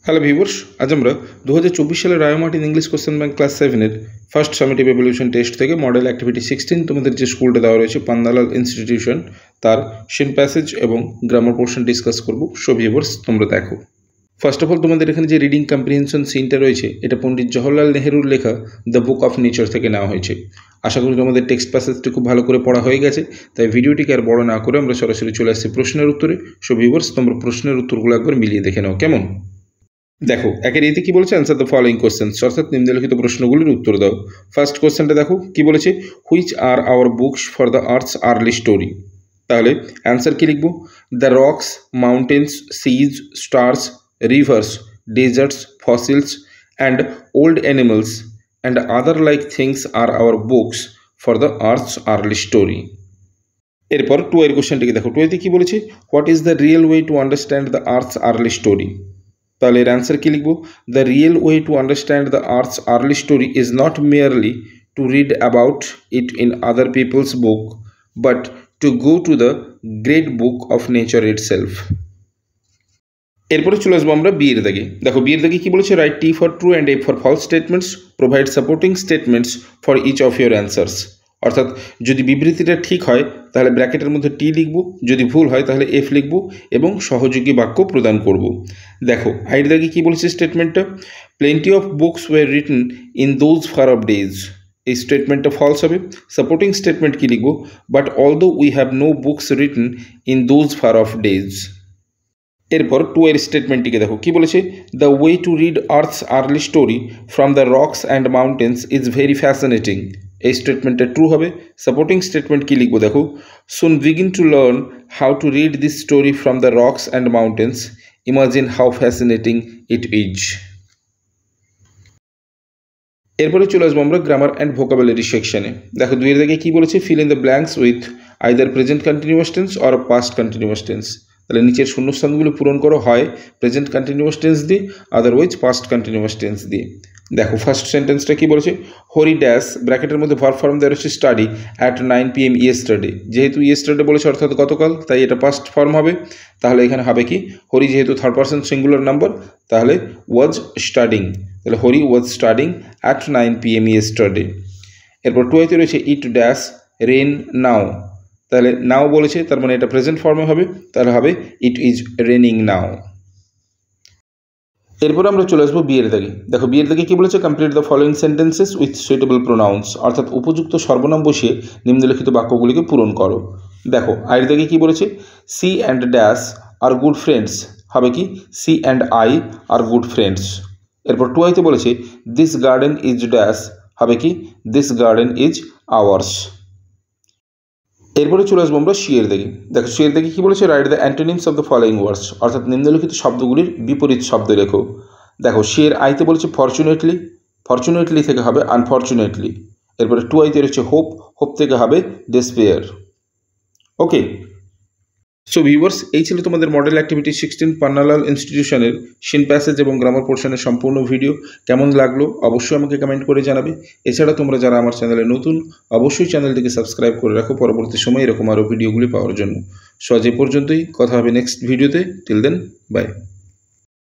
Hello viewers, আজ আমরা 2024 সালের Ray Martin English question bank class 7-এর ফার্স্ট সামেটিভ এভলিউশন টেস্ট থেকে মডেল অ্যাক্টিভিটি 16 তোমাদের যে স্কুলটা দেওয়া রয়েছে পান্নালাল ইনস্টিটিউশন তার শিন প্যাসেজ এবং গ্রামার পোর্শন ডিসকাস করব। সো ভিউয়ার্স, তোমরা দেখো। ফার্স্ট অফ অল তোমাদের এখানে যে রিডিং কম্প্রিহেনশন সিনটা রয়েছে এটা পণ্ডিত জওহরলাল নেহরুর লেখা দ্য বুক অফ নেচার থেকে নেওয়া হয়েছে। আশা করি তোমাদের টেক্সট প্যাসেজটি খুব ভালো করে পড়া হয়ে গেছে, তাই ভিডিওটিকে আর বড় না করে আমরা সরাসরি চলে আসছি প্রশ্নের উত্তরে। সো ভিউয়ার্স, তোমরা প্রশ্নের উত্তরগুলো একবার মিলিয়ে দেখে নাও কেমন। দেখো, একের এতে কি বলেছে, অ্যান্সার দ্য ফলোইং কোশ্চেন্স, অর্থাৎ নিম্নলিখিত প্রশ্নগুলির উত্তর দাও। ফার্স্ট কোশ্চেনটা দেখো কি বলেছে, which are our books for the earth's early story. তাহলে অ্যান্সার কি লিখবো, the rocks, mountains, seas, stars, rivers, deserts, fossils and old animals and other like things are our books for the earth's early story. এরপর two এর কোশ্চেনটিকে দেখো, two এতে কি বলেছে, what is the real way to understand the earth's early story. তাহলে এর answer কি লিখব, the real way to understand the earth's early story is not merely to read about it in other people's book but to go to the great book of nature itself. এরপরে চলে আসবো আমরা বিয়ের দাগে। দেখো বিয়ের দাগে কি বলেছে, write T for true and F for false statements, provide supporting statements for each of your answers. অর্থাৎ যদি বিবৃতিটা ঠিক হয় তাহলে ব্র্যাকেটের মধ্যে টি লিখব, যদি ভুল হয় তাহলে এফ লিখব এবং সহযোগী বাক্য প্রদান করব। দেখো আইয়ের দাগে কী বলেছে স্টেটমেন্টটা, plenty of books were written in those far off days. এই স্টেটমেন্টটা ফলস হবে। সাপোর্টিং স্টেটমেন্ট কী লিখব, but although we have no books written in those far off days. এরপর টু এর স্টেটমেন্টটিকে দেখো কি বলেছে, the way to read earth's early story from the rocks and mountains is very fascinating. এই স্টেটমেন্টটা ট্রু হবে। সাপোর্টিং স্টেটমেন্ট কি লিখবো দেখো, soon begin to learn how to read this story from the rocks and mountains, imagine how fascinating it is. এরপরে চলে আসবো আমরা গ্রামার অ্যান্ড ভোকাবুলারি সেকশনে। দেখো দুইয়ের দিকে কি বলেছে, fill in the blanks with either present continuous tense or past continuous tense. তাহলে নিচের শূন্যস্থানগুলো পূরণ করো হয় প্রেজেন্ট কন্টিনিউয়াস টেন্স দিয়ে, আদারওয়াইজ পাস্ট কন্টিনিউয়াস টেন্স দিয়ে। দেখো ফার্স্ট সেন্টেন্সটা কি বলেছে, হরি ড্যাশ, ব্র্যাকেটের মধ্যে ভার্ব ফর্ম দেওয়া রয়েছে স্টাডি অ্যাট 9 PM ইয়েস্টারডে। যেহেতু ইয়েস্টারডে বলেছে অর্থাৎ গতকাল, তাই এটা পাস্ট ফর্ম হবে। তাহলে এখানে হবে কি, হরি যেহেতু থার্ড পারসন সিঙ্গুলার নাম্বার তাহলে ওয়াজ স্টাডিং, তাহলে Hari was studying at 9 PM yesterday. এরপর টুয়েতে রয়েছে ইট ড্যাশ রেন নাও। তাহলে নাও বলেছে তার মানে এটা প্রেজেন্ট ফর্মে হবে, তাহলে হবে ইট ইজ রেনিং নাও। এরপর আমরা চলে আসবো বিয়ের দাগে। দেখো বিয়ের দাগে কি বলেছে, complete the following sentences with suitable pronounce, অর্থাৎ উপযুক্ত সর্বনাম বসিয়ে নিম্নলিখিত বাক্যগুলিকে পূরণ করো। দেখো আয়ের দাগে কি বলেছে, C and dash are good friends, হবে কি C and I are good friends. এরপর টু আইতে বলেছে দিস গার্ডেন ইজ ড্যাশ, হবে কি দিস গার্ডেন ইজ আওয়ার্স। এরপরে চলে আসবো আমরা শিয়ের দিকে। দেখো শিয়ের দিকে কী বলেছে, write the antonyms of the following words, অর্থাৎ নিম্নলিখিত শব্দগুলির বিপরীত শব্দ লেখো। দেখো শিয়ের আইতে বলেছে ফরচুনেটলি, ফরচুনেটলি থেকে হবে আনফর্চুনেটলি। এরপরে টু আইতে রয়েছে হোপ, হোপ থেকে হবে ডেসপেয়ার। ওকে, সো ভিউয়ার্স, এই ছিল তোমাদের মডেল অ্যাক্টিভিটি 16 পান্নালাল ইনস্টিটিউশনের শিন প্যাসেজ এবং গ্রামার পোর্শনের সম্পূর্ণ ভিডিও। কেমন লাগলো অবশ্যই আমাকে কমেন্ট করে জানাবে। এছাড়া তোমরা যারা আমার চ্যানেলে নতুন অবশ্যই চ্যানেলটিকে সাবস্ক্রাইব করে রাখো পরবর্তী সময় এরকম আরও ভিডিওগুলি পাওয়ার জন্য। সো আজ এ পর্যন্তই, কথা হবে নেক্সট ভিডিওতে। Till then, by.